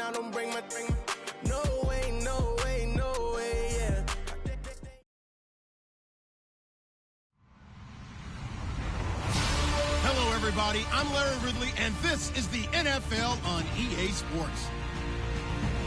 now, don't bring my no way, no way, no way, yeah. Hello, everybody. I'm Larry Ridley, and this is the NFL on EA Sports.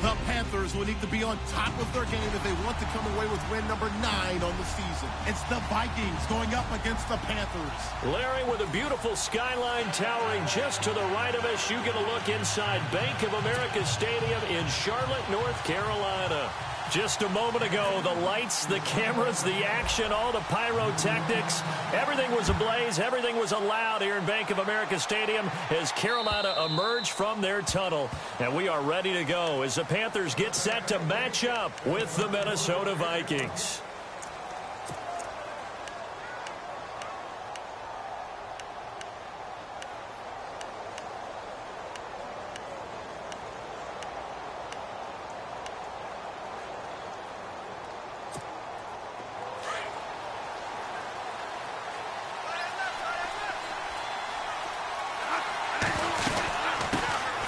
The Panthers will need to be on top of their game if they want to come away with win number 9 on the season. It's the Vikings going up against the Panthers. Larry, with a beautiful skyline towering just to the right of us, you get a look inside Bank of America Stadium in Charlotte, North Carolina. Just a moment ago, the lights, the cameras, the action, all the pyrotechnics, everything was ablaze, everything was allowed here in Bank of America Stadium as Carolina emerged from their tunnel. And we are ready to go as the Panthers get set to match up with the Minnesota Vikings.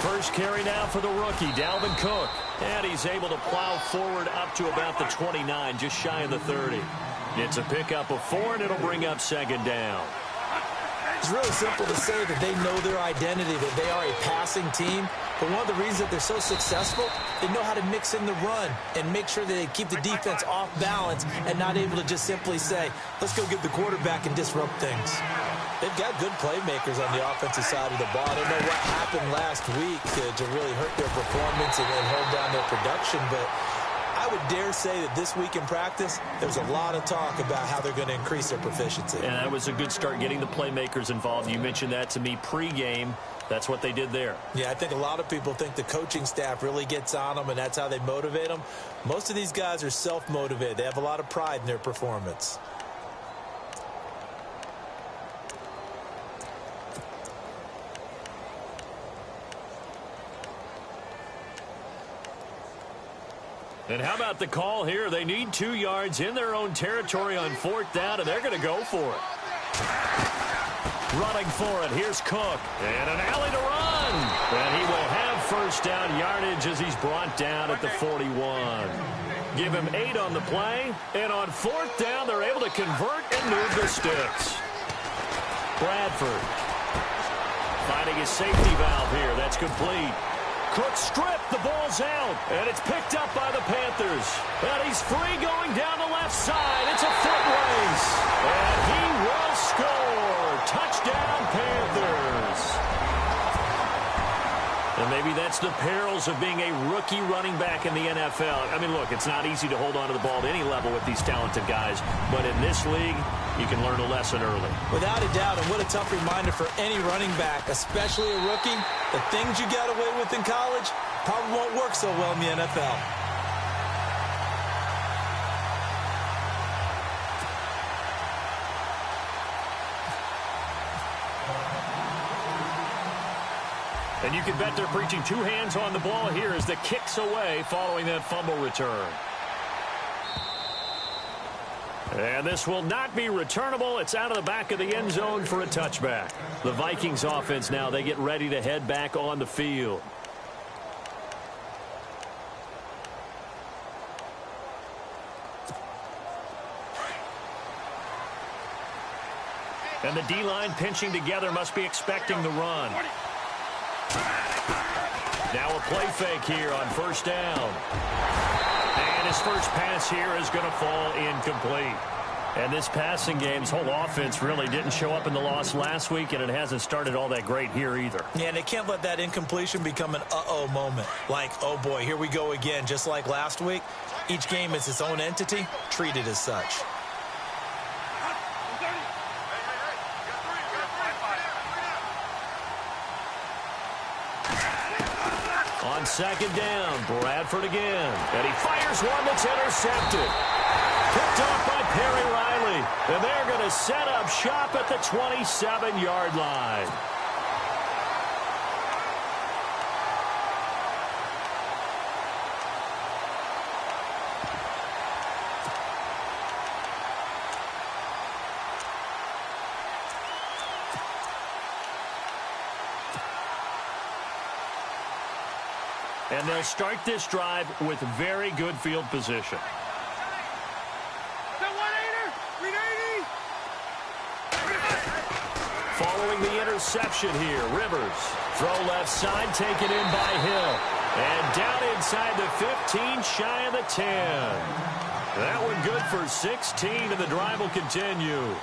First carry now for the rookie, Dalvin Cook. And he's able to plow forward up to about the 29, just shy of the 30. It's a pickup of 4, and it'll bring up second down. It's really simple to say that they know their identity, that they are a passing team. But one of the reasons that they're so successful, they know how to mix in the run and make sure that they keep the defense off balance and not able to just simply say, let's go get the quarterback and disrupt things. They've got good playmakers on the offensive side of the ball. I don't know what happened last week to really hurt their performance and hold down their production, but I would dare say that this week in practice, there's a lot of talk about how they're going to increase their proficiency. And that was a good start getting the playmakers involved. You mentioned that to me pregame. That's what they did there. Yeah, I think a lot of people think the coaching staff really gets on them, and that's how they motivate them. Most of these guys are self-motivated. They have a lot of pride in their performance. And how about the call here? They need 2 yards in their own territory on 4th down, and they're going to go for it. Running for it, here's Cook. And an alley to run. And he will have first down yardage as he's brought down at the 41. Give him 8 on the play. And on 4th down, they're able to convert and move the sticks. Bradford finding his safety valve here. That's complete. Cook stripped, the ball's out, and it's picked up by the Panthers. And he's free going down the left side. It's a foot race, and he will score. Touchdown, Panthers. And maybe that's the perils of being a rookie running back in the NFL. I mean, look, it's not easy to hold on to the ball at any level with these talented guys, but in this league, you can learn a lesson early. Without a doubt, and what a tough reminder for any running back, especially a rookie. The things you got away with in college probably won't work so well in the NFL. And you can bet they're preaching 2 hands on the ball here as the kick's away following that fumble return. And this will not be returnable. It's out of the back of the end zone for a touchback. The Vikings offense now, they get ready to head back on the field. And the D-line pinching together, must be expecting the run. Now a play fake here on 1st down. And his first pass here is going to fall incomplete. And this passing game's whole offense really didn't show up in the loss last week, and it hasn't started all that great here either. Yeah, and they can't let that incompletion become an uh-oh moment. Like, oh boy, here we go again, just like last week. Each game is its own entity, treated as such. On 2nd down, Bradford again. And he fires one that's intercepted. Picked off by Perry Riley. And they're going to set up shop at the 27-yard line. And they'll start this drive with very good field position. Following the interception here, Rivers. Throw left side, taken in by Hill. And down inside the 15, shy of the 10. That one good for 16, and the drive will continue.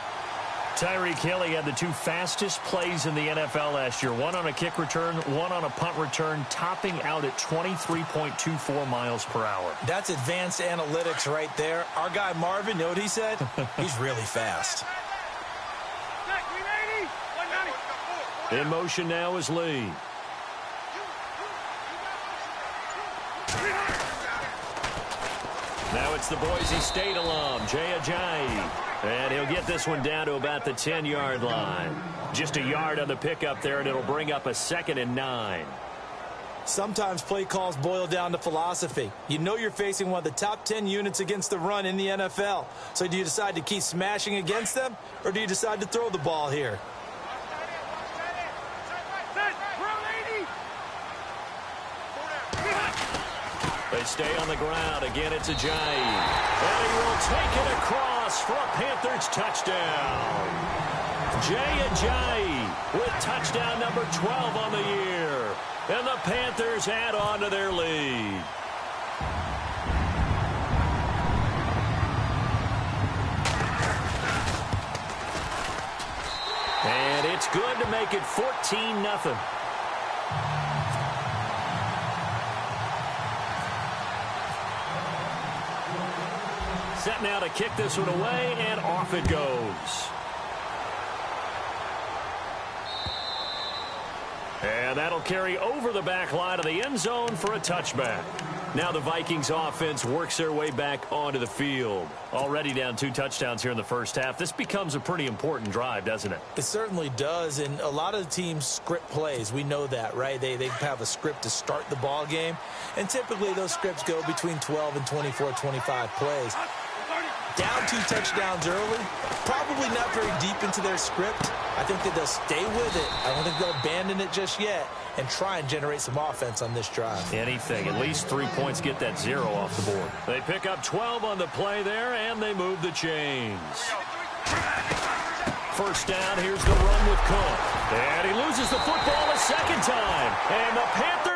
Tyreek Hill had the two fastest plays in the NFL last year. One on a kick return, one on a punt return, topping out at 23.24 miles per hour. That's advanced analytics right there. Our guy Marvin, you know what he said? He's really fast. In motion now is Lee. Now it's the Boise State alum, Jay Ajayi. And he'll get this one down to about the 10-yard line. Just a yard on the pickup there, and it'll bring up a 2nd and 9. Sometimes play calls boil down to philosophy. You know you're facing one of the top 10 units against the run in the NFL. So do you decide to keep smashing against them, or do you decide to throw the ball here? They stay on the ground. Again, it's Ajayi. And he will take it across for a Panthers touchdown. Jay Ajayi with touchdown number 12 on the year. And the Panthers add on to their lead. And it's good to make it 14-0. Set now to kick this one away, and off it goes. And that'll carry over the back line of the end zone for a touchback. Now the Vikings offense works their way back onto the field. Already down 2 touchdowns here in the first half. This becomes a pretty important drive, doesn't it? It certainly does, and a lot of the teams script plays. We know that, right? They have a script to start the ball game, and typically those scripts go between 12 and 24, 25 plays. Down 2 touchdowns early, probably not very deep into their script. I think that they'll stay with it. I don't think they'll abandon it just yet and try and generate some offense on this drive. Anything. At least 3 points, get that 0 off the board. They pick up 12 on the play there, and they move the chains. First down, here's the run with Cook. And he loses the football a second time. And the Panthers...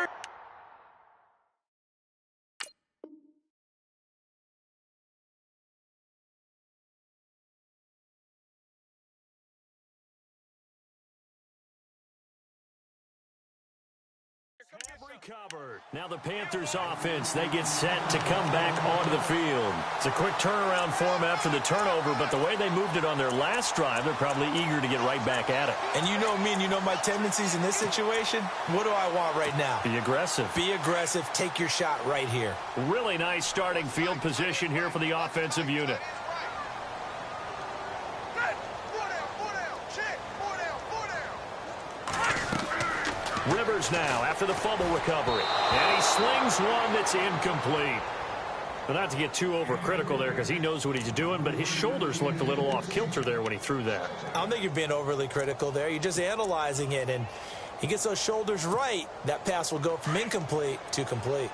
recovered. Now the Panthers offense, they get set to come back onto the field. It's a quick turnaround for them after the turnover, but the way they moved it on their last drive, they're probably eager to get right back at it. And you know me and you know my tendencies in this situation. What do I want right now? Be aggressive. Be aggressive. Take your shot right here. Really nice starting field position here for the offensive unit. Rivers now after the fumble recovery. And he slings one that's incomplete. But not to get too overcritical there because he knows what he's doing, but his shoulders looked a little off kilter there when he threw that. I don't think you're being overly critical there. You're just analyzing it, and he gets those shoulders right. That pass will go from incomplete to complete.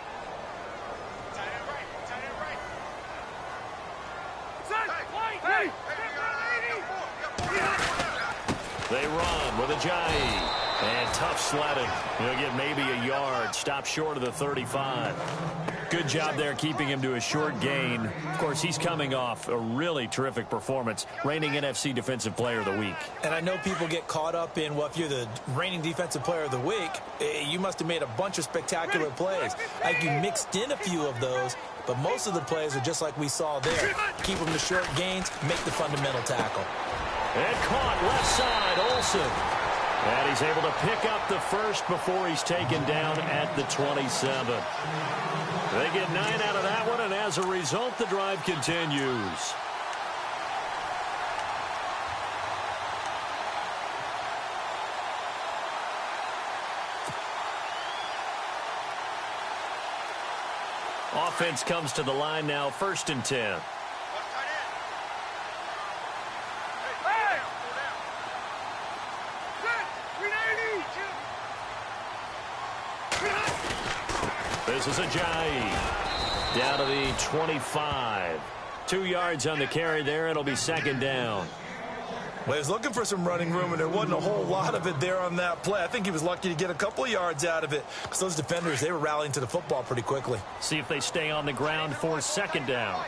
They run with Ajayi. And tough sledding. He'll get maybe a yard. Stop short of the 35. Good job there keeping him to a short gain. Of course, he's coming off a really terrific performance. Reigning NFC Defensive Player of the Week. And I know people get caught up in, well, if you're the reigning Defensive Player of the Week, you must have made a bunch of spectacular plays. Like you mixed in a few of those, but most of the plays are just like we saw there. Keep them to short gains, make the fundamental tackle. And caught left side, Olsen. And he's able to pick up the first before he's taken down at the 27. They get 9 out of that one, and as a result, the drive continues. Offense comes to the line now, 1st and 10. This is Ajayi. Down to the 25. 2 yards on the carry there. It'll be second down. Well, he was looking for some running room, and there wasn't a whole lot of it there on that play. I think he was lucky to get a couple of yards out of it because those defenders, they were rallying to the football pretty quickly. See if they stay on the ground for second down.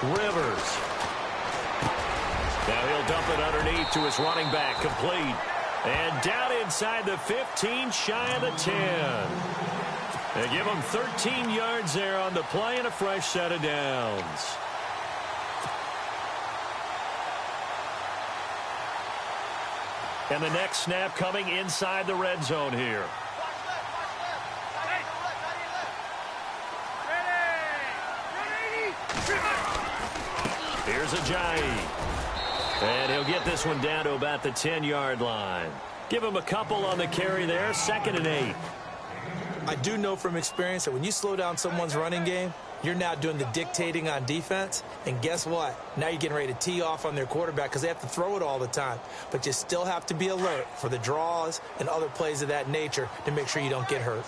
Rivers. Now he'll dump it underneath to his running back, complete. And down inside the 15, shy of the 10. They give him 13 yards there on the play and a fresh set of downs. And the next snap coming inside the red zone here. Here's Ajayi. And he'll get this one down to about the 10-yard line. Give him a couple on the carry there, 2nd and 8. I do know from experience that when you slow down someone's running game, you're now doing the dictating on defense. And guess what? Now you're getting ready to tee off on their quarterback because they have to throw it all the time. But you still have to be alert for the draws and other plays of that nature to make sure you don't get hurt.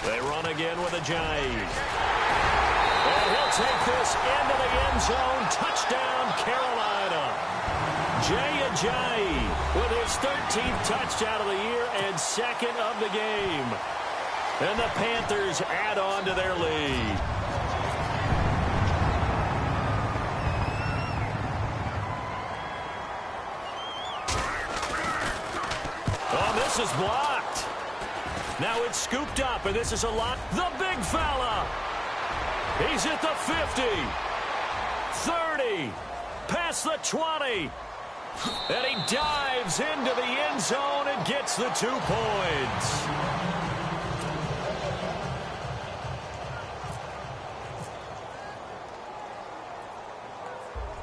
They run again with Ajayi. And he'll take this into the end zone. Touchdown, Carolina. Jay Ajayi with his 13th touchdown of the year and 2nd of the game. And the Panthers add on to their lead. Oh, this is blocked. Now it's scooped up, and this is a lot. The big fella. He's at the 50. 30. Past the 20. And he dives into the end zone and gets the 2 points.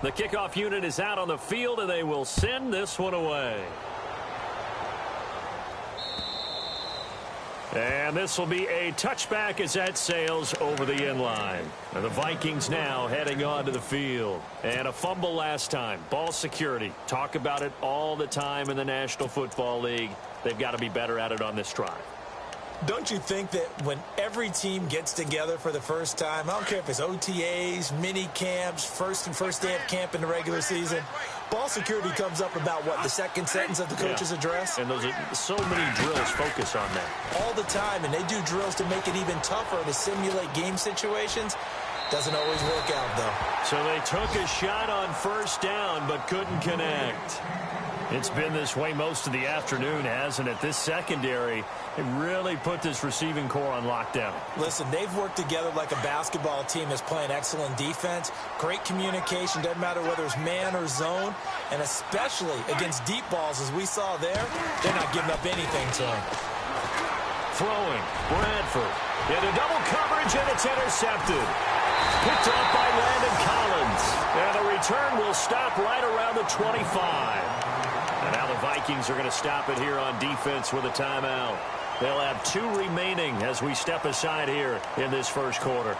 The kickoff unit is out on the field, and they will send this one away. And this will be a touchback as that sails over the end line. And the Vikings now heading onto the field. And a fumble last time. Ball security. Talk about it all the time in the National Football League. They've got to be better at it on this drive. Don't you think that when every team gets together for the first time, I don't care if it's OTAs, mini camps, first day of camp in the regular season, ball security comes up about, what, the second sentence of the coach's address? And those are so many drills focus on that. All the time, and they do drills to make it even tougher to simulate game situations. Doesn't always work out, though. So they took a shot on first down, but couldn't connect. It's been this way most of the afternoon, hasn't it? This secondary, it really put this receiving core on lockdown. Listen, they've worked together like a basketball team that's playing excellent defense. Great communication, doesn't matter whether it's man or zone. And especially against deep balls, as we saw there, they're not giving up anything to them. Throwing, Bradford into double coverage, and it's intercepted. Picked up by Landon Collins. And the return will stop right around the 25. And now the Vikings are going to stop it here on defense with a timeout. They'll have 2 remaining as we step aside here in this first quarter.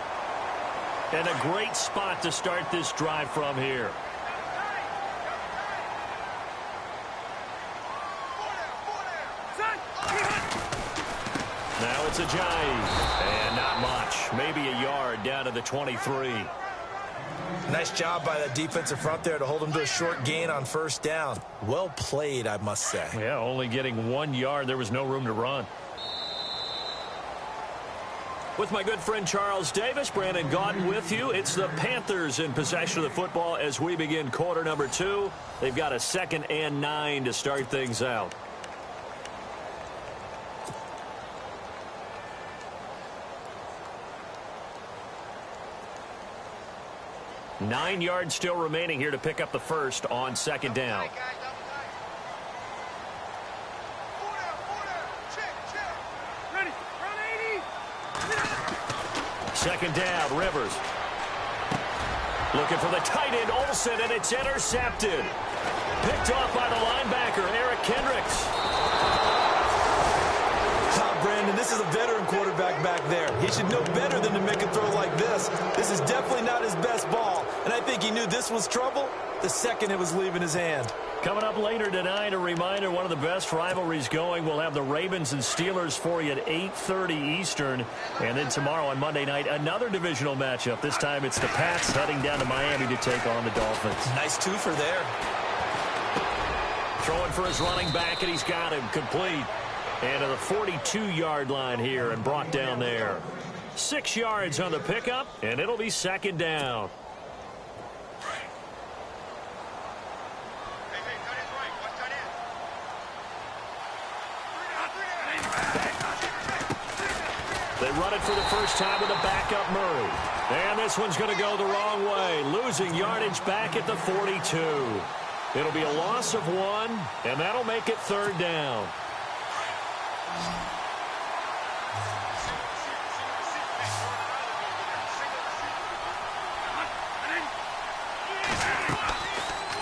And a great spot to start this drive from here. Now it's Ajayi. And not much. Maybe a yard down to the 23. Nice job by that defensive front there to hold them to a short gain on first down. Well played, I must say. Yeah, only getting 1 yard. There was no room to run. With my good friend Charles Davis, Brandon Gaudin with you. It's the Panthers in possession of the football as we begin quarter number 2. They've got a 2nd and 9 to start things out. Nine yards still remaining here to pick up the first on 2nd down. Second down, Rivers. Looking for the tight end, Olsen, and it's intercepted. Picked off by the linebacker, Eric Kendricks. Brandon, this is a veteran quarterback back there. He should know better than to make a throw like this. This is definitely not his best ball, And I think he knew this was trouble the second it was leaving his hand. Coming up later tonight, a reminder, one of the best rivalries going. We'll have the Ravens and Steelers for you at 8:30 Eastern. And then tomorrow on Monday night, another divisional matchup. This time it's the Pats heading down to Miami to take on the Dolphins. Nice twofer there. Throwing for his running back, and he's got him complete. And to the 42-yard line here and brought down there. 6 yards on the pickup, and it'll be second down. They run it for the first time with a backup Murray. And this one's going to go the wrong way, losing yardage back at the 42. It'll be a loss of 1, and that'll make it third down.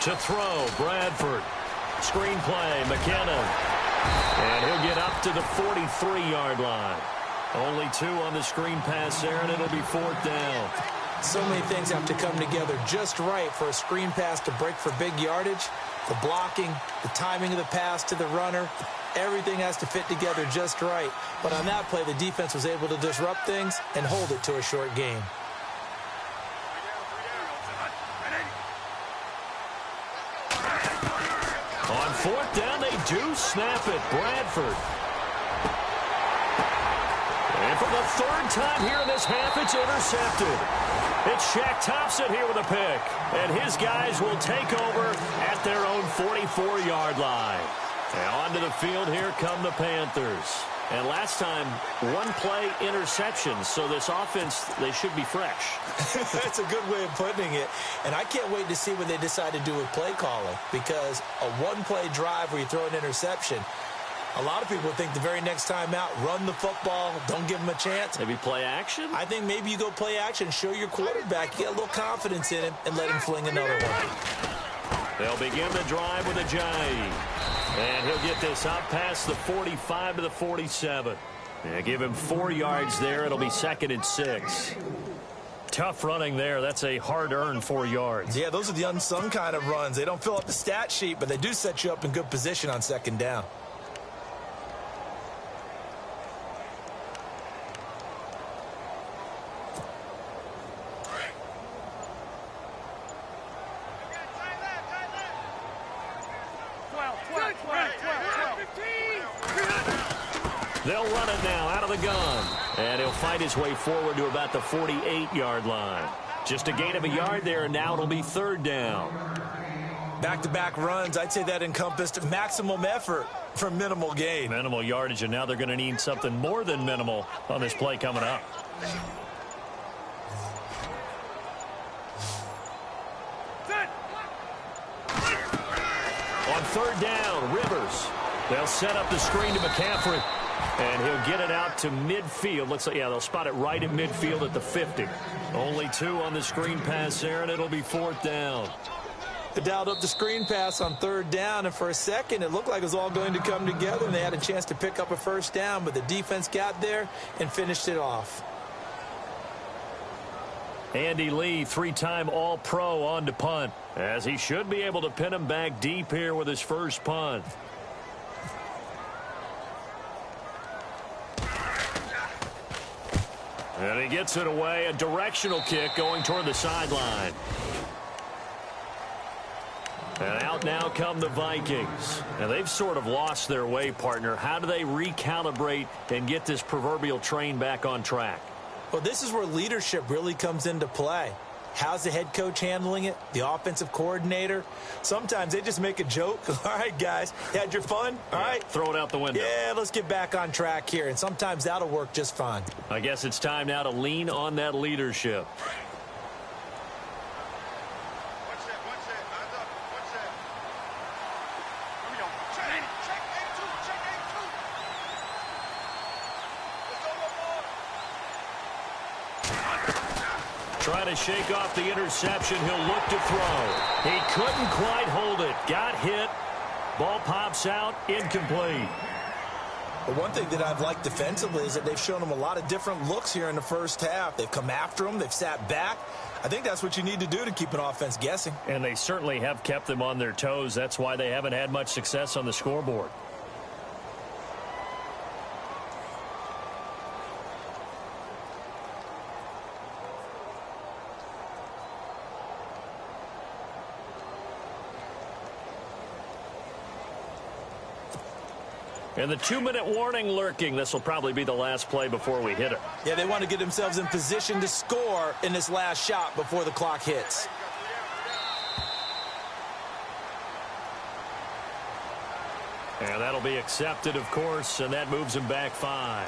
To throw, Bradford. Screen play, McKinnon. And he'll get up to the 43-yard line. Only 2 on the screen pass there, and it'll be fourth down. So many things have to come together just right for a screen pass to break for big yardage. The blocking, the timing of the pass to the runner, everything has to fit together just right. But on that play, the defense was able to disrupt things and hold it to a short game. On fourth down, they do snap it. Bradford. And for the third time here in this half, it's intercepted. It's Shaq Thompson here with a pick. And his guys will take over at their own 44-yard line. And onto the field, here come the Panthers. And last time, one-play interception. So this offense, they should be fresh. That's a good way of putting it. And I can't wait to see what they decide to do with play calling. Because a one-play drive where you throw an interception, a lot of people think the very next time out, run the football, don't give them a chance. Maybe play action? I think maybe you go play action, show your quarterback, get a little confidence in him, and let him fling another one. They'll begin the drive with Ajayi. And he'll get this up past the 45 to the 47. Yeah, give him 4 yards there. It'll be second and 6. Tough running there. That's a hard-earned 4 yards. Yeah, those are the unsung kind of runs. They don't fill up the stat sheet, but they do set you up in good position on second down. They'll run it now out of the gun. And he'll fight his way forward to about the 48-yard line. Just a gain of a yard there, and now it'll be third down. Back-to-back runs, I'd say that encompassed maximum effort for minimal gain. Minimal yardage, and now they're going to need something more than minimal on this play coming up. On third down, Rivers. They'll set up the screen to McCaffrey. And he'll get it out to midfield. Looks like, yeah, they'll spot it right at midfield at the 50. Only 2 on the screen pass there, and it'll be fourth down. They dialed up the screen pass on third down, and for a second, it looked like it was all going to come together, and they had a chance to pick up a first down, but the defense got there and finished it off. Andy Lee, 3-time All-Pro on to punt, as he should be able to pin him back deep here with his first punt. And he gets it away, a directional kick going toward the sideline. And out now come the Vikings. And they've sort of lost their way, partner. How do they recalibrate and get this proverbial train back on track? Well, this is where leadership really comes into play. How's the head coach handling it? The offensive coordinator? Sometimes they just make a joke. All right, guys, you had your fun? All right. Throw it out the window. Yeah, let's get back on track here. And sometimes that'll work just fine. I guess it's time now to lean on that leadership. Trying to shake off the interception. He'll look to throw. He couldn't quite hold it. Got hit. Ball pops out. Incomplete. But one thing that I've liked defensively is that they've shown him a lot of different looks here in the first half. They've come after him. They've sat back. I think that's what you need to do to keep an offense guessing. And they certainly have kept them on their toes. That's why they haven't had much success on the scoreboard. And the 2-minute warning lurking. This will probably be the last play before we hit it. Yeah, they want to get themselves in position to score in this last shot before the clock hits. And that'll be accepted, of course, and that moves them back 5.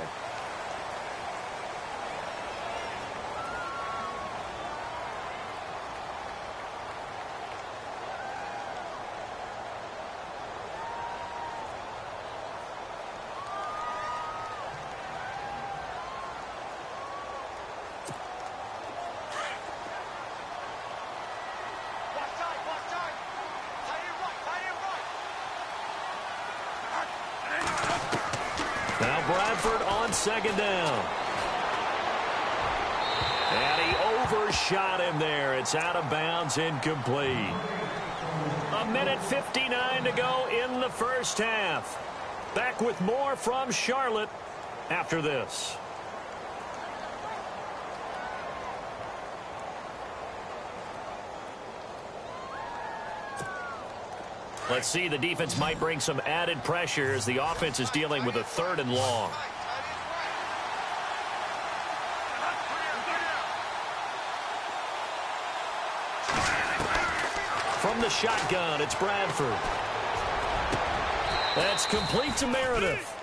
Now Bradford on second down. And he overshot him there. It's out of bounds, incomplete. 1:59 to go in the first half. Back with more from Charlotte after this. Let's see, the defense might bring some added pressure as the offense is dealing with a 3rd and long. From the shotgun, it's Bradford. That's complete to Meredith.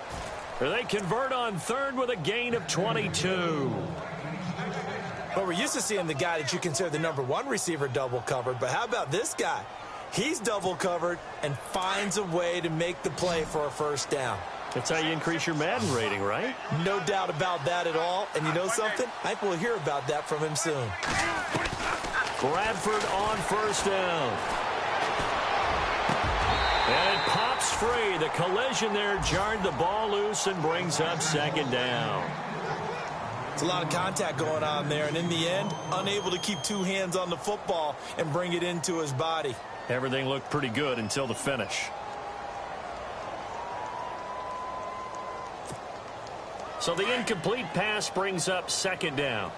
They convert on 3rd with a gain of 22. But we're used to seeing the guy that you consider the #1 receiver double covered. But how about this guy? He's double covered and finds a way to make the play for a first down. That's how you increase your Madden rating, right? No doubt about that at all. And you know something? I think we'll hear about that from him soon. Bradford on first down. And it pops free. The collision there jarred the ball loose and brings up second down. It's a lot of contact going on there. And in the end, unable to keep 2 hands on the football and bring it into his body. Everything looked pretty good until the finish. So the incomplete pass brings up second down.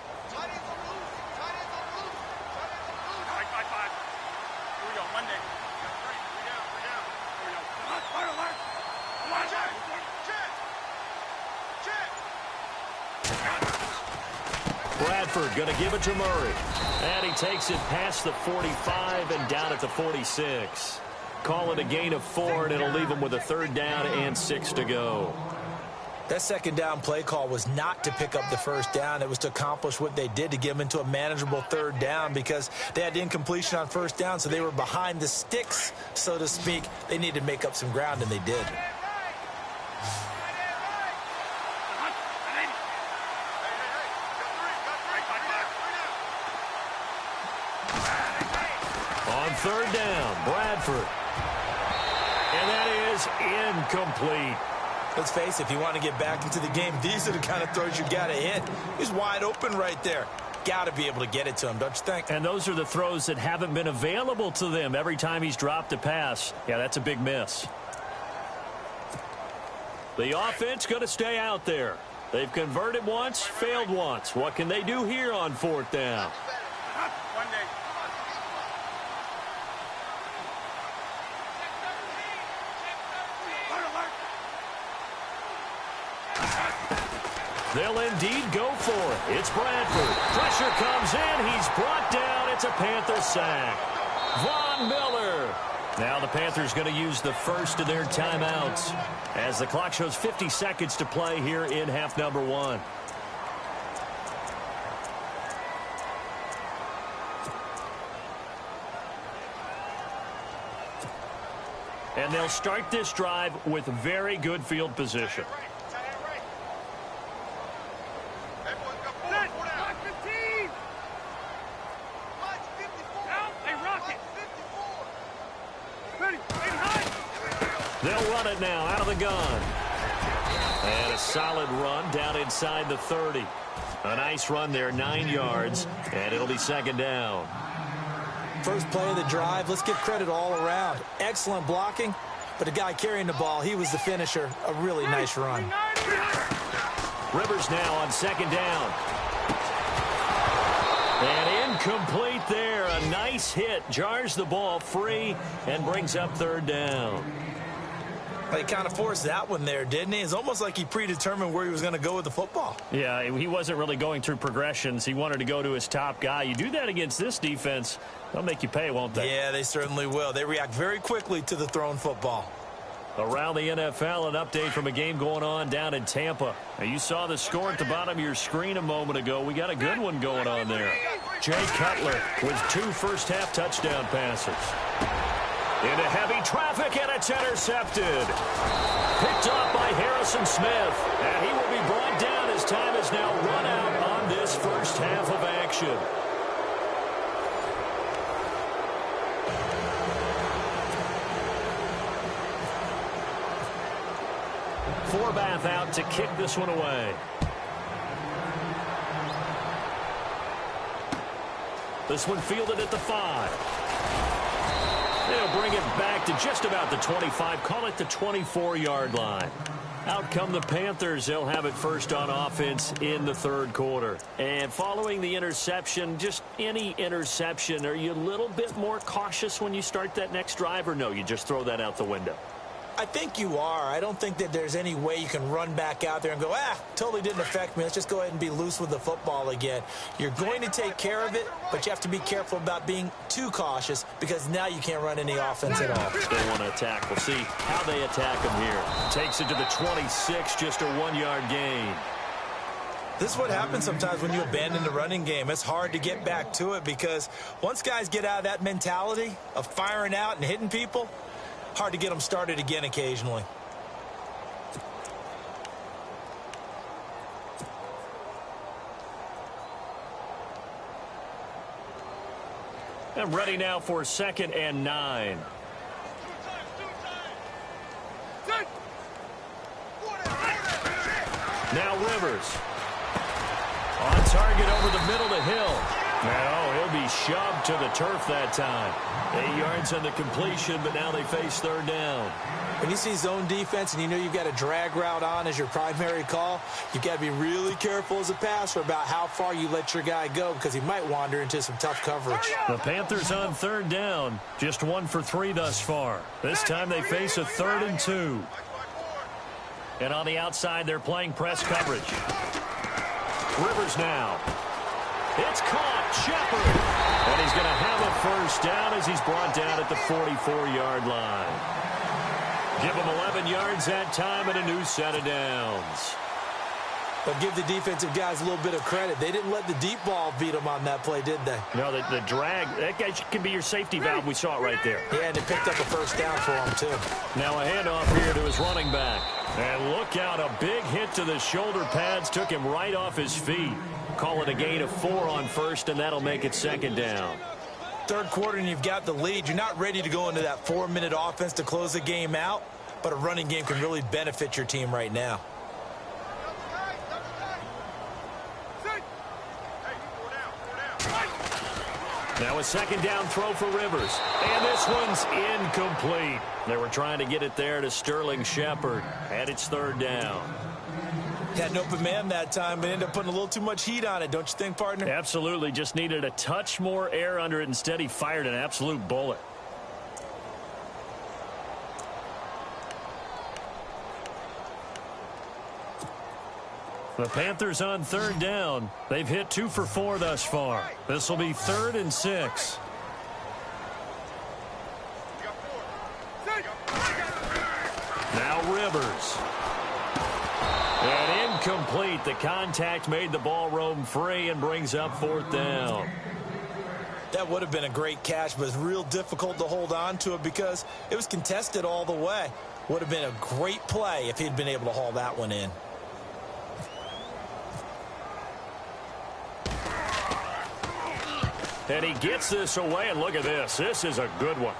Bradford going to give it to Murray. And he takes it past the 45 and down at the 46. Call it a gain of 4, and it'll leave him with a 3rd down and 6 to go. That second down play call was not to pick up the first down. It was to accomplish what they did, to get them into a manageable 3rd down, because they had incompletion on first down, so they were behind the sticks, so to speak. They needed to make up some ground, and they did. On 3rd down, Bradford. And that is incomplete. Let's face it, if you want to get back into the game, these are the kind of throws you got to hit. He's wide open right there. Got to be able to get it to him, don't you think? And those are the throws that haven't been available to them every time he's dropped a pass. Yeah, that's a big miss. The offense going to stay out there. They've converted once, failed once. What can they do here on 4th down? They'll indeed go for it. It's Bradford. Pressure comes in. He's brought down. It's a Panther sack. Von Miller. Now the Panthers going to use the first of their timeouts as the clock shows 50 seconds to play here in half number 1. And they'll start this drive with very good field position. They'll run it now out of the gun. And a solid run down inside the 30. A nice run there, 9 yards, and it'll be second down. First play of the drive, let's give credit all around. Excellent blocking, but the guy carrying the ball, he was the finisher. A really nice run. Rivers now on second down. And incomplete there. A nice hit. Jars the ball free and brings up third down. He kind of forced that one there, didn't he? It's almost like he predetermined where he was going to go with the football. Yeah, he wasn't really going through progressions. He wanted to go to his top guy. You do that against this defense, they'll make you pay, won't they? Yeah, they certainly will. They react very quickly to the thrown football. Around the NFL, an update from a game going on down in Tampa. Now, you saw the score at the bottom of your screen a moment ago. We got a good one going on there. Jay Cutler with 2 first-half touchdown passes. Into heavy traffic, and it's intercepted. Picked off by Harrison Smith, and he will be brought down as time is now run out on this first half of action. Forbath out to kick this one away. This one fielded at the 5. They'll bring it back to just about the 25, call it the 24-yard line. Out come the Panthers. They'll have it first on offense in the third quarter. And following the interception, just any interception, are you a little bit more cautious when you start that next drive, or no, you just throw that out the window? I think you are. I don't think that there's any way you can run back out there and go, totally didn't affect me. Let's just go ahead and be loose with the football again. You're going to take care of it, but you have to be careful about being too cautious because now you can't run any offense at all. They want to attack. We'll see how they attack them here. Takes it to the 26, just a 1-yard gain. This is what happens sometimes when you abandon the running game. It's hard to get back to it because once guys get out of that mentality of firing out and hitting people, hard to get them started again occasionally. And ready now for second and 9. Now Rivers. On target over the middle to Hill. No, he'll be shoved to the turf that time. 8 yards on the completion, but now they face third down. When you see zone defense and you know you've got a drag route on as your primary call, you've got to be really careful as a passer about how far you let your guy go because he might wander into some tough coverage. The Panthers on third down, just 1 for 3 thus far. This time they face a 3rd and 2. And on the outside, they're playing press coverage. Rivers now. It's caught. Shepard. And he's going to have a first down as he's brought down at the 44-yard line. Give him 11 yards that time and a new set of downs. But give the defensive guys a little bit of credit. They didn't let the deep ball beat them on that play, did they? No, the drag, that guy can be your safety valve. We saw it right there. Yeah, and they picked up a first down for him, too. Now a handoff here to his running back. And look out, a big hit to the shoulder pads. Took him right off his feet. Call it a gain of 4 on first, and that'll make it second down. Third quarter, and you've got the lead. You're not ready to go into that 4-minute offense to close the game out, but a running game can really benefit your team right now. Now a second down throw for Rivers. And this one's incomplete. They were trying to get it there to Sterling Shepard. And it's third down. Had an open man that time, but ended up putting a little too much heat on it, don't you think, partner? Absolutely. Just needed a touch more air under it. Instead, he fired an absolute bullet. The Panthers on third down. They've hit 2 for 4 thus far. This will be 3rd and 6. Now Rivers. And incomplete. The contact made the ball roam free and brings up 4th down. That would have been a great catch, but it's real difficult to hold on to it because it was contested all the way. Would have been a great play if he'd been able to haul that one in. And he gets this away, and look at this. This is a good one.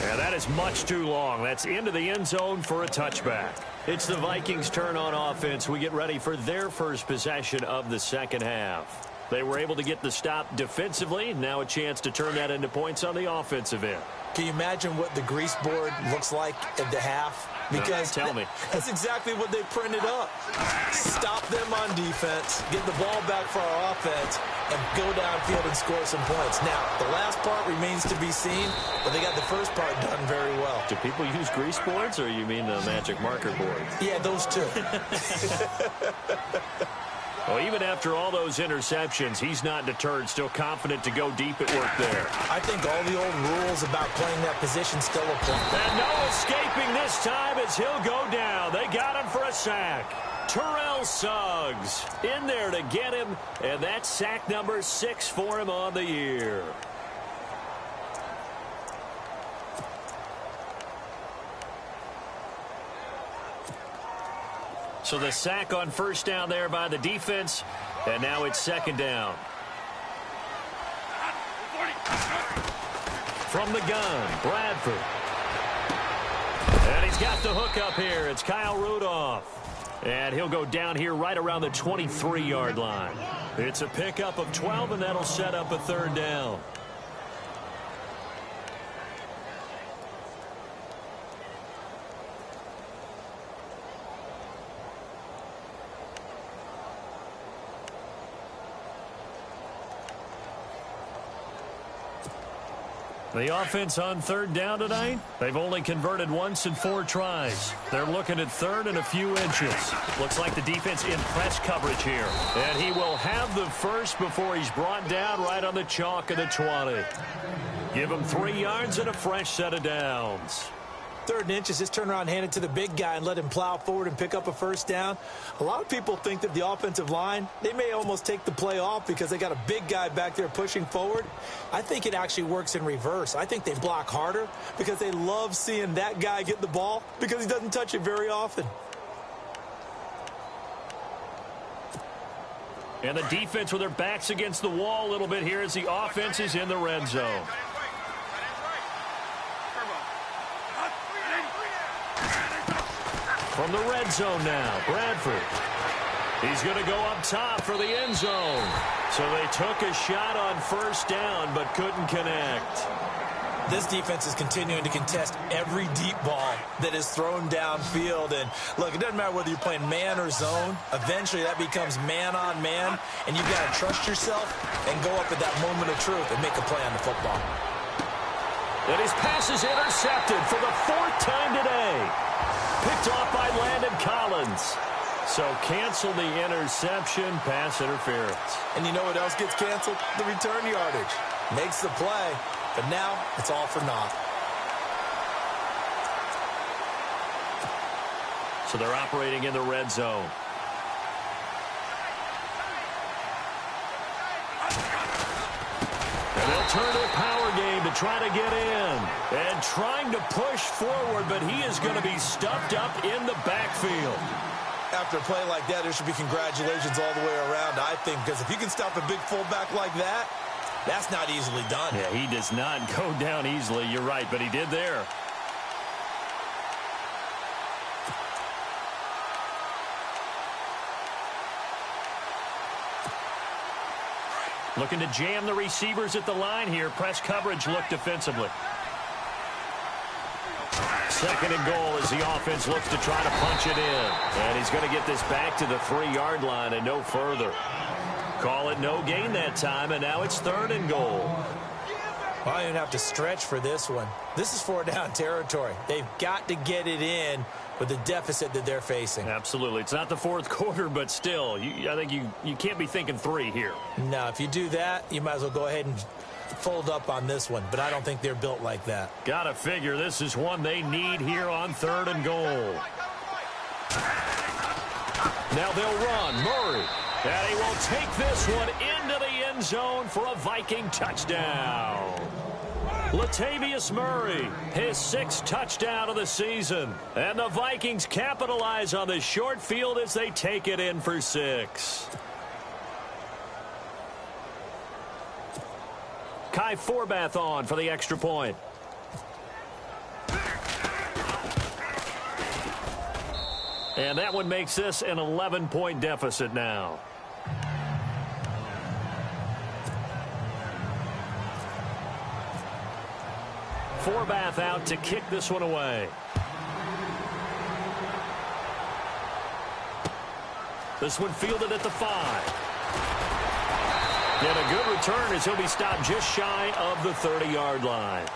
And that is much too long. That's into the end zone for a touchback. It's the Vikings' turn on offense. We get ready for their first possession of the second half. They were able to get the stop defensively. Now a chance to turn that into points on the offensive end. Can you imagine what the grease board looks like at the half? Because tell me. That's exactly what they printed up. Stop them on defense, get the ball back for our offense, and go downfield and score some points. Now, the last part remains to be seen, but they got the first part done very well. Do people use grease boards, or you mean the magic marker boards? Yeah, those two. Well, even after all those interceptions, he's not deterred, still confident to go deep at work there. I think all the old rules about playing that position still apply. And no escaping this time as he'll go down. They got him for a sack. Terrell Suggs in there to get him, and that's sack number 6 for him on the year. So the sack on first down there by the defense, and now it's second down. From the gun, Bradford. And he's got the hook up here. It's Kyle Rudolph. And he'll go down here right around the 23-yard line. It's a pickup of 12, and that'll set up a third down. The offense on third down tonight, they've only converted once in 4 tries. They're looking at third and a few inches. Looks like the defense in press coverage here. And he will have the first before he's brought down right on the chalk of the 20. Give him 3 yards and a fresh set of downs. 3rd and inches, just turn around, hand it to the big guy and let him plow forward and pick up a first down. A lot of people think that the offensive line, they may almost take the play off because they got a big guy back there pushing forward. I think it actually works in reverse. I think they block harder because they love seeing that guy get the ball because he doesn't touch it very often. And the defense with their backs against the wall a little bit here as the offense is in the red zone. From the red zone now, Bradford. He's going to go up top for the end zone. So they took a shot on first down but couldn't connect. This defense is continuing to contest every deep ball that is thrown downfield. And, look, it doesn't matter whether you're playing man or zone. Eventually that becomes man on man, and you've got to trust yourself and go up at that moment of truth and make a play on the football. And his pass is intercepted for the 4th time today. Picked off by Landon Collins. So cancel the interception, pass interference. And you know what else gets canceled? The return yardage. Makes the play, but now it's all for naught. So they're operating in the red zone. And they'll turn to a power game to try to get in. And trying to push forward, but he is going to be stuffed up in the backfield. After a play like that, there should be congratulations all the way around, I think, because if you can stop a big fullback like that, that's not easily done. Yeah, he does not go down easily. You're right, but he did there. Looking to jam the receivers at the line here. Press coverage look defensively. 2nd and goal as the offense looks to try to punch it in. And he's going to get this back to the 3-yard line and no further. Call it no gain that time, and now it's 3rd and goal. Well, I don't even have to stretch for this one. This is 4-down territory. They've got to get it in with the deficit that they're facing. Absolutely. It's not the 4th quarter, but still, I think you can't be thinking 3 here. No, if you do that, you might as well go ahead and fold up on this one, but I don't think they're built like that. Gotta figure this is one they need here on 3rd and goal. Now they'll run. Murray. And he will take this one into the end zone for a Viking touchdown. Latavius Murray, his 6th touchdown of the season. And the Vikings capitalize on the short field as they take it in for 6. Kai Forbath on for the extra point. And that one makes this an 11-point deficit now. Forbath out to kick this one away. This one fielded at the 5. And a good return as he'll be stopped just shy of the 30-yard line.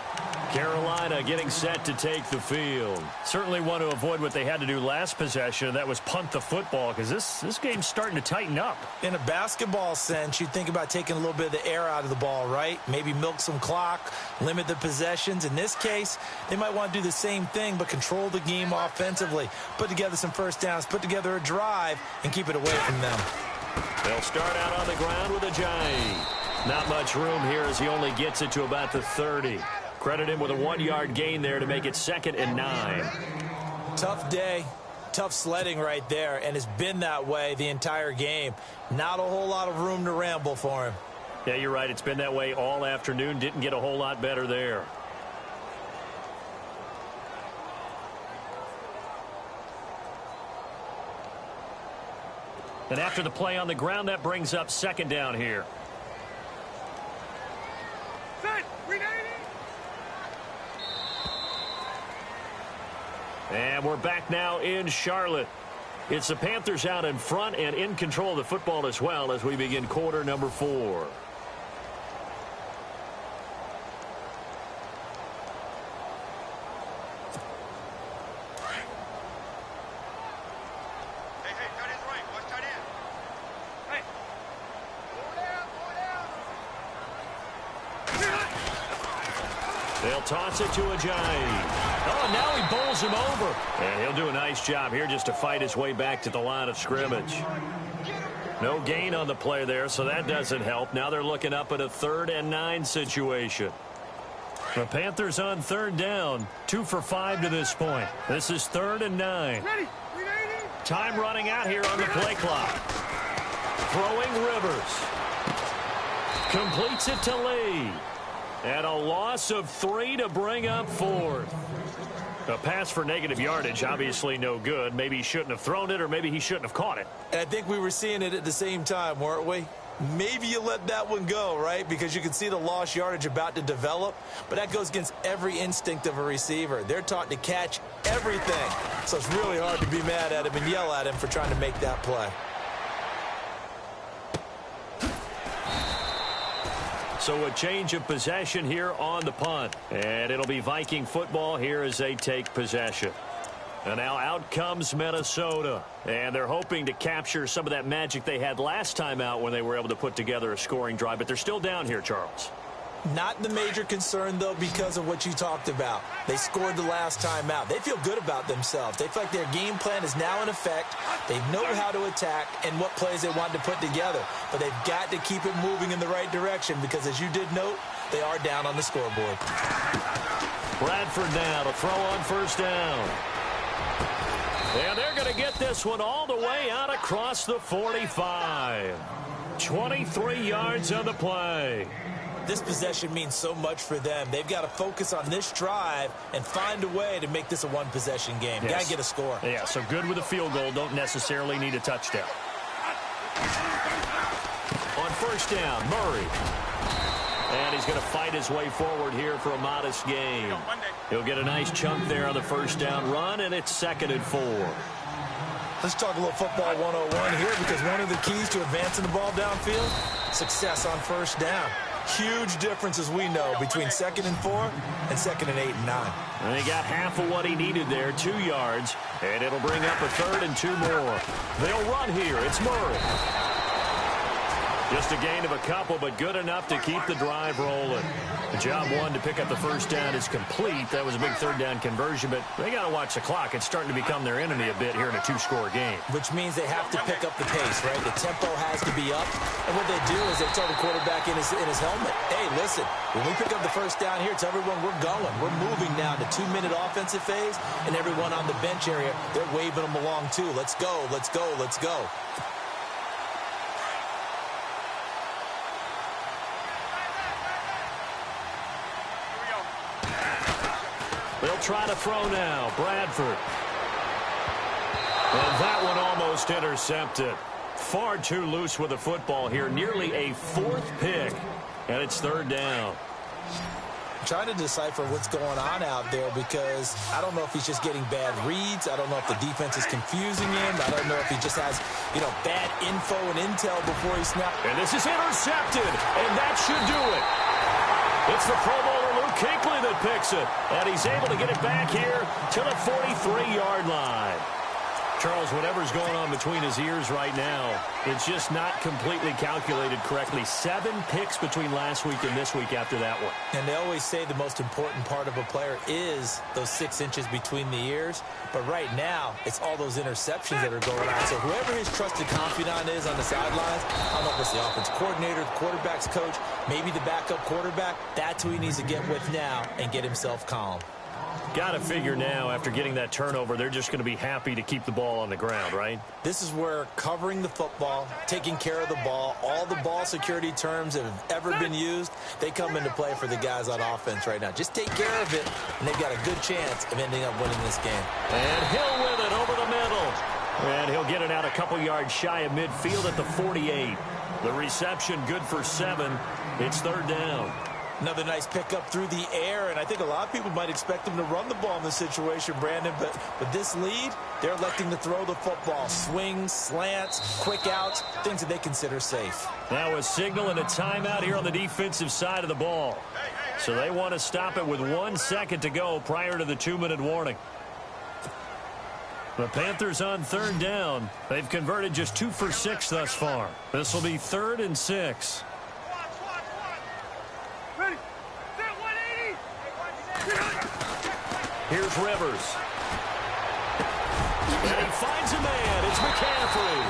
Carolina getting set to take the field. Certainly want to avoid what they had to do last possession. That was punt the football, because this game's starting to tighten up. In a basketball sense, you think about taking a little bit of the air out of the ball, right? Maybe milk some clock, limit the possessions. In this case, they might want to do the same thing, but control the game offensively. Put together some first downs, put together a drive, and keep it away from them. They'll start out on the ground with Ajayi. Not much room here as he only gets it to about the 30. Credit him with a 1-yard gain there to make it 2nd and 9. Tough day, tough sledding right there, and it's been that way the entire game. Not a whole lot of room to ramble for him. Yeah, you're right. It's been that way all afternoon. Didn't get a whole lot better there. And after the play on the ground, that brings up 2nd down here. And we're back now in Charlotte. It's the Panthers out in front and in control of the football as well as we begin quarter number 4. They'll toss it to Ajayi. Oh, now he bowls him over. And he'll do a nice job here just to fight his way back to the line of scrimmage. No gain on the play there, so that doesn't help. Now they're looking up at a 3rd and 9 situation. The Panthers on 3rd down. 2 for 5 to this point. This is 3rd and 9. Time running out here on the play clock. Throwing Rivers. Completes it to Lee. And a loss of 3 to bring up 4th. A pass for negative yardage, obviously no good. Maybe he shouldn't have thrown it, or maybe he shouldn't have caught it. And I think we were seeing it at the same time, weren't we? Maybe you let that one go, right? Because you can see the lost yardage about to develop. But that goes against every instinct of a receiver. They're taught to catch everything. So it's really hard to be mad at him and yell at him for trying to make that play. So a change of possession here on the punt. And it'll be Viking football here as they take possession. And now out comes Minnesota. And they're hoping to capture some of that magic they had last time out when they were able to put together a scoring drive. But they're still down here, Charles. Not the major concern, though, because of what you talked about. They scored the last time out. They feel good about themselves. They feel like their game plan is now in effect. They know how to attack and what plays they want to put together. But they've got to keep it moving in the right direction because, as you did note, they are down on the scoreboard. Bradford now to throw on 1st down. And they're going to get this one all the way out across the 45. 23 yards on the play. This possession means so much for them. They've got to focus on this drive and find a way to make this a one-possession game. Yes. Got to get a score. Yeah, so good with a field goal. Don't necessarily need a touchdown. On 1st down, Murray. And he's going to fight his way forward here for a modest gain. He'll get a nice chunk there on the 1st down run, and it's 2nd and 4. Let's talk a little football 101 here, because one of the keys to advancing the ball downfield, success on 1st down. Huge difference, as we know, between 2nd and 4 and 2nd and 8 and 9. And he got half of what he needed there, 2 yards, and it'll bring up a 3rd and 2 more. They'll run here. It's Murray. Just a gain of a couple, but good enough to keep the drive rolling. The job one to pick up the 1st down is complete. That was a big 3rd down conversion, but they got to watch the clock. It's starting to become their enemy a bit here in a 2-score game. Which means they have to pick up the pace, right? The tempo has to be up. And what they do is they tell the quarterback in his helmet, hey, listen, when we pick up the 1st down here, tell everyone we're going. We're moving now to 2-minute offensive phase, and everyone on the bench area, they're waving them along too. Let's go, let's go, let's go. They'll try to throw now. Bradford. And that one almost intercepted. Far too loose with the football here. Nearly a fourth pick. And it's third down. I'm trying to decipher what's going on out there because I don't know if he's just getting bad reads. I don't know if the defense is confusing him. I don't know if he just has, bad info and intel before he snaps. And this is intercepted. And that should do it. It's the Pro Bowler Luke Kuechly that picks it. And he's able to get it back here to the 43-yard line. Charles, whatever's going on between his ears right now, it's just not completely calculated correctly. 7 picks between last week and this week after that one. And they always say the most important part of a player is those 6 inches between the ears. But right now, it's all those interceptions that are going on. So whoever his trusted confidant is on the sidelines, I don't know if it's the offense coordinator, the quarterback's coach, maybe the backup quarterback, that's who he needs to get with now and get himself calm. Got to figure now, after getting that turnover, they're just going to be happy to keep the ball on the ground, right? This is where covering the football, taking care of the ball, all the ball security terms that have ever been used, they come into play for the guys on offense right now. Just take care of it, and they've got a good chance of ending up winning this game. And Hill with it over the middle. And he'll get it out a couple yards shy of midfield at the 48. The reception good for 7. It's third down. Another nice pickup through the air, and I think a lot of people might expect them to run the ball in this situation, Brandon, but with this lead, they're electing to throw the football. Swings, slants, quick outs, things that they consider safe. Now a signal and a timeout here on the defensive side of the ball. So they want to stop it with 1 second to go prior to the 2-minute warning. The Panthers on third down. They've converted just 2 for 6 thus far. This will be 3rd and 6. Here's Rivers. And he finds a man. It's McCaffrey.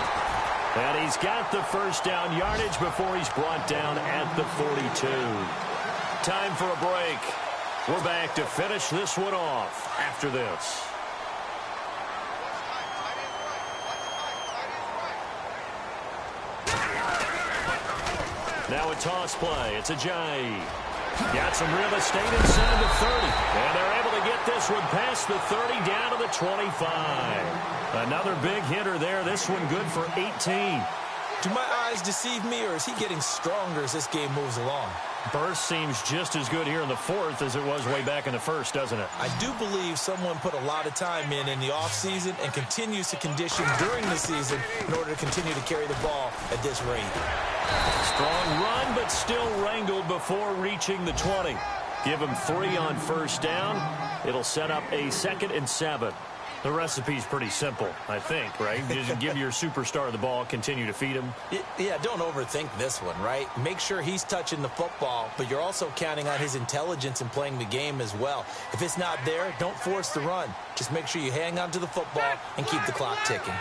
And he's got the first down yardage before he's brought down at the 42. Time for a break. We're back to finish this one off after this. Now a toss play. It's Ajayi. Got some real estate inside the 30. And they're able to get this one past the 30 down to the 25. Another big hitter there. This one good for 18. Do my eyes deceive me, or is he getting stronger as this game moves along? Burst seems just as good here in the 4th as it was way back in the 1st, doesn't it? I do believe someone put a lot of time in the offseason and continues to condition during the season in order to continue to carry the ball at this rate. Strong run, but still wrangled before reaching the 20. Give him 3 on first down. It'll set up a 2nd and 7. The recipe's pretty simple, I think, right? Just give your superstar the ball, continue to feed him. Yeah, don't overthink this one, right? Make sure he's touching the football, but you're also counting on his intelligence in playing the game as well. If it's not there, don't force the run. Just make sure you hang on to the football and keep the clock ticking.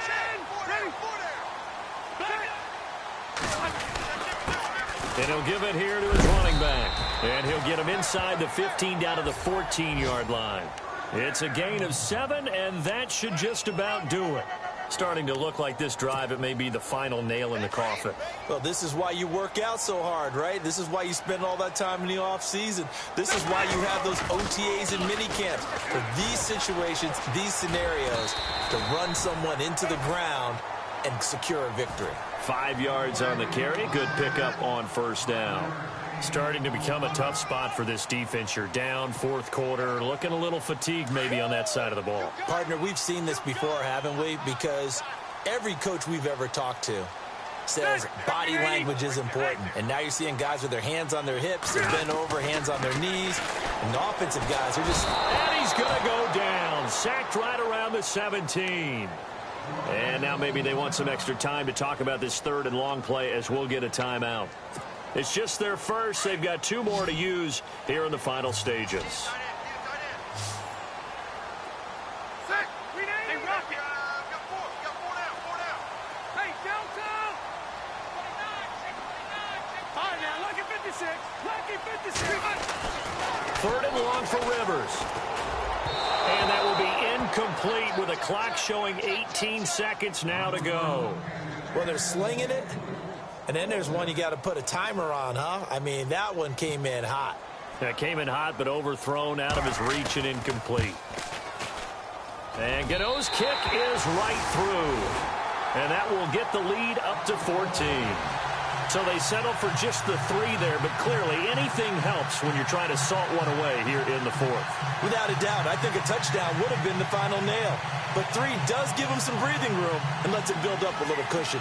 And he'll give it here to his running back. And he'll get him inside the 15 down to the 14-yard line. It's a gain of 7, and that should just about do it. Starting to look like this drive, it may be the final nail in the coffin. Well, this is why you work out so hard, right? This is why you spend all that time in the offseason. This is why you have those OTAs and minicamps. For these situations, these scenarios, to run someone into the ground and secure a victory. 5 yards on the carry. Good pickup on first down. Starting to become a tough spot for this defense. You're down 4th quarter, looking a little fatigued maybe on that side of the ball. Partner, we've seen this before, haven't we? Because every coach we've ever talked to says body language is important. And now you're seeing guys with their hands on their hips, they're bent over, hands on their knees. And the offensive guys are just... And he's going to go down. Sacked right around the 17. And now maybe they want some extra time to talk about this 3rd and long play as we'll get a timeout. It's just their first. They've got 2 more to use here in the final stages. Third and long for Rivers. And that will be incomplete with a clock showing 18 seconds now to go. Well, they're slinging it. And then there's one you got to put a timer on, huh? I mean, that one came in hot. That came in hot, but overthrown, out of his reach and incomplete. And Gano's kick is right through. And that will get the lead up to 14. So they settle for just the 3 there, but clearly anything helps when you're trying to salt one away here in the 4th. Without a doubt, I think a touchdown would have been the final nail. But 3 does give them some breathing room and lets it build up a little cushion.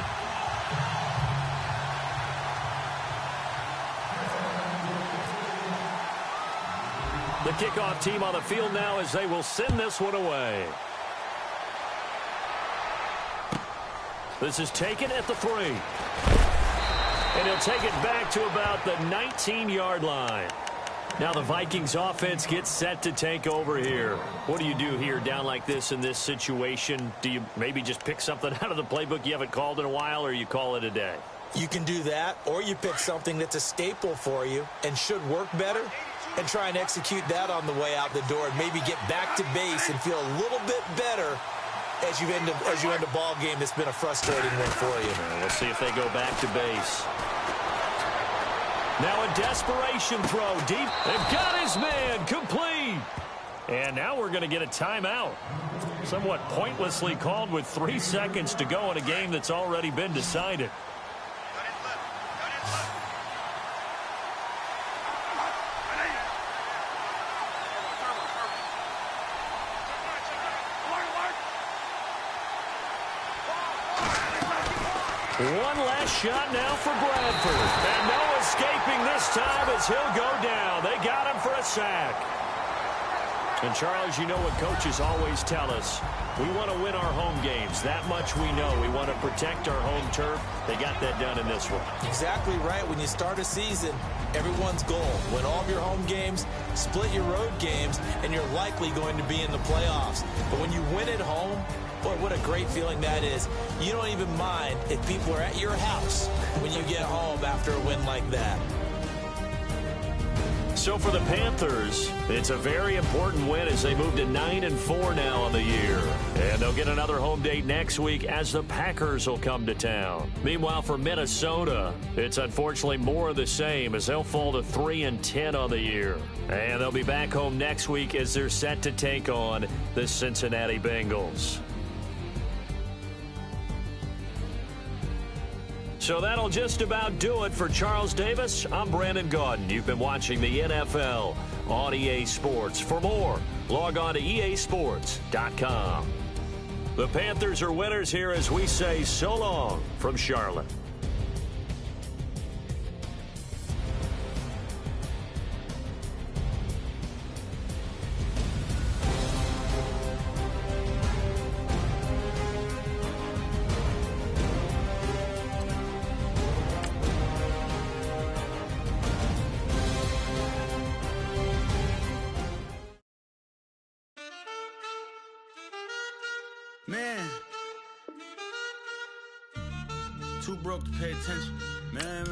The kickoff team on the field now as they will send this one away. This is taken at the 3. And he'll take it back to about the 19-yard line. Now the Vikings offense gets set to take over here. What do you do here down like this in this situation? Do you maybe just pick something out of the playbook you haven't called in a while, or you call it a day? You can do that, or you pick something that's a staple for you and should work better and try and execute that on the way out the door and maybe get back to base and feel a little bit better as you end a ball game that's been a frustrating one for you. We'll see if they go back to base. Now a desperation throw deep. They've got his man complete. And now we're going to get a timeout. Somewhat pointlessly called with 3 seconds to go in a game that's already been decided. One last shot now for Bradford. And no escaping this time as he'll go down. They got him for a sack. And, Charles, you know what coaches always tell us. We want to win our home games. That much we know. We want to protect our home turf. They got that done in this one. Exactly right. When you start a season, everyone's goal, win all of your home games, split your road games, and you're likely going to be in the playoffs. But when you win at home, boy, what a great feeling that is. You don't even mind if people are at your house when you get home after a win like that. So for the Panthers, it's a very important win as they move to 9-4 now on the year. And they'll get another home date next week as the Packers will come to town. Meanwhile, for Minnesota, it's unfortunately more of the same as they'll fall to 3-10 on the year. And they'll be back home next week as they're set to take on the Cincinnati Bengals. So that'll just about do it for Charles Davis. I'm Brandon Gaudin. You've been watching the NFL on EA Sports. For more, log on to easports.com. The Panthers are winners here as we say so long from Charlotte. Man, too broke to pay attention. Man.